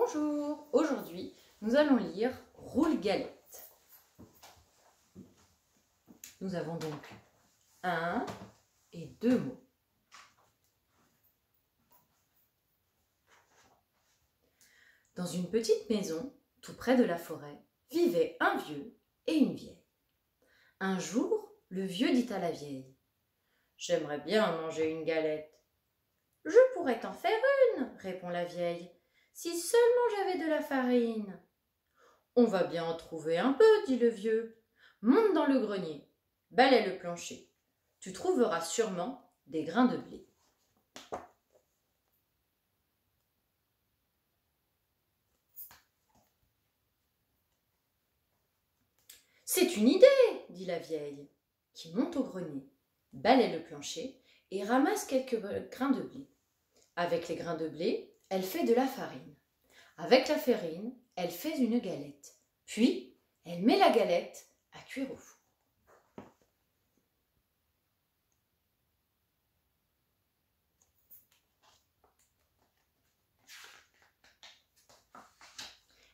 Bonjour, aujourd'hui nous allons lire Roule Galette. Nous avons donc un et deux mots. Dans une petite maison, tout près de la forêt, vivaient un vieux et une vieille. Un jour, le vieux dit à la vieille : « J'aimerais bien manger une galette. »« Je pourrais t'en faire une, répond la vieille, si seulement j'avais de la farine. »« On va bien en trouver un peu, dit le vieux. Monte dans le grenier, balaie le plancher. Tu trouveras sûrement des grains de blé. » C'est une idée, dit la vieille, qui monte au grenier, balaie le plancher et ramasse quelques grains de blé. Avec les grains de blé, elle fait de la farine. Avec la farine, elle fait une galette. Puis, elle met la galette à cuire au four.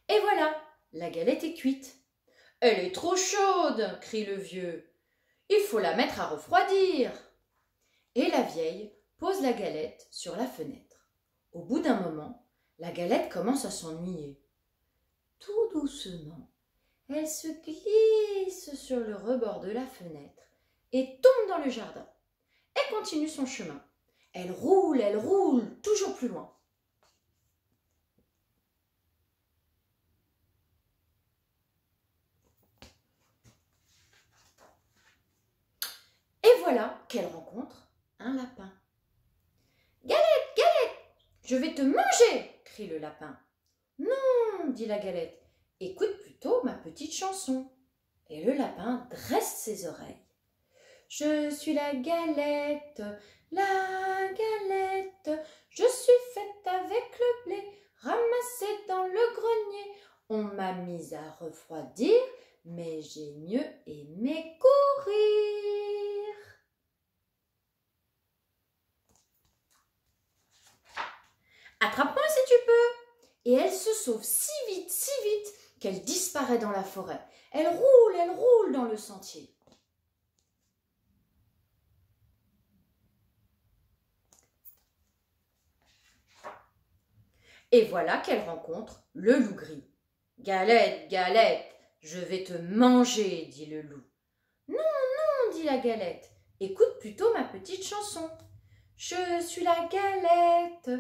Et voilà, la galette est cuite. « Elle est trop chaude !» crie le vieux. « Il faut la mettre à refroidir !» Et la vieille pose la galette sur la fenêtre. Au bout d'un moment, la galette commence à s'ennuyer. Tout doucement, elle se glisse sur le rebord de la fenêtre et tombe dans le jardin. Elle continue son chemin. Elle roule, toujours plus loin. Et voilà qu'elle rencontre un lapin. « Galette, galette, je vais te manger !» crie le lapin. « Non, dit la galette, écoute plutôt ma petite chanson. » Et le lapin dresse ses oreilles. « Je suis la galette, je suis faite avec le blé, ramassé dans le grenier. On m'a mise à refroidir, mais j'ai mieux aimé courir. » Attrape-moi si tu peux. Et elle se sauve si vite, qu'elle disparaît dans la forêt. Elle roule dans le sentier. Et voilà qu'elle rencontre le loup gris. « Galette, galette, je vais te manger, dit le loup. « Non, non, dit la galette, écoute plutôt ma petite chanson. Je suis la galette,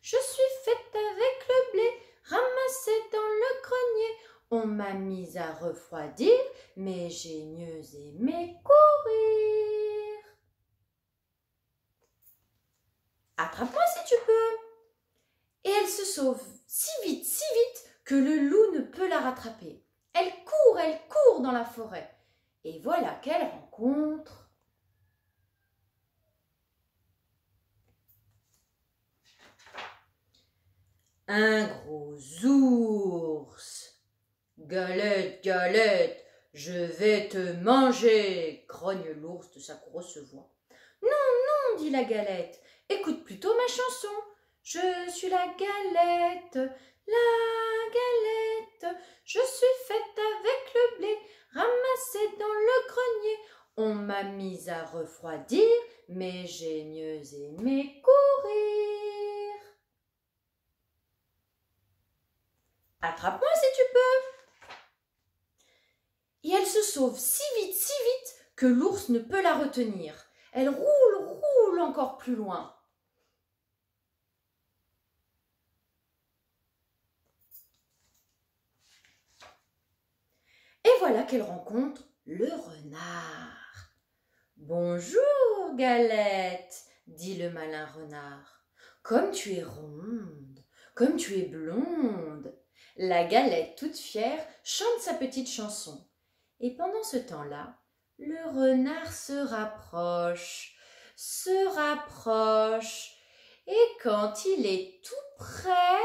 je suis faite avec le blé, ramassé dans le grenier. On m'a mise à refroidir, mais j'ai mieux aimé courir. Attrape-moi si tu peux. » Et elle se sauve si vite, que le loup ne peut la rattraper. Elle court dans la forêt. Et voilà qu'elle rencontre un gros ours. « Galette, galette, je vais te manger !» grogne l'ours de sa grosse voix. « Non, non, dit la galette, écoute plutôt ma chanson. Je suis la galette, je suis faite avec le blé, ramassé dans le grenier. On m'a mise à refroidir, mais j'ai mieux aimé courir. Attrape-moi si tu peux. » Et elle se sauve si vite que l'ours ne peut la retenir. Elle roule encore plus loin. Et voilà qu'elle rencontre le renard. « Bonjour, Galette, dit le malin renard. Comme tu es ronde, comme tu es blonde. » La Galette, toute fière, chante sa petite chanson. Et pendant ce temps-là, le renard se rapproche. Et quand il est tout près,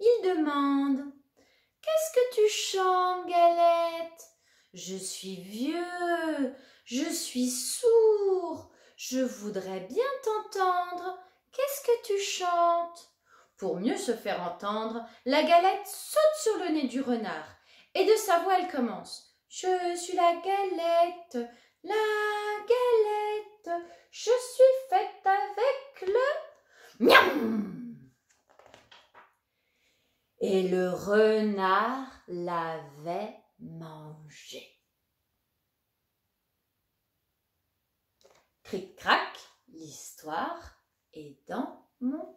il demande : « Qu'est-ce que tu chantes, Galette ? Je suis vieux, je suis sourd, je voudrais bien t'entendre. Qu'est-ce que tu chantes? Pour mieux se faire entendre, la galette saute sur le nez du renard, et de sa voix elle commence. Je suis la galette, je suis faite avec le miam. Et le renard l'avait mangé. Cric-crac, l'histoire est dans mon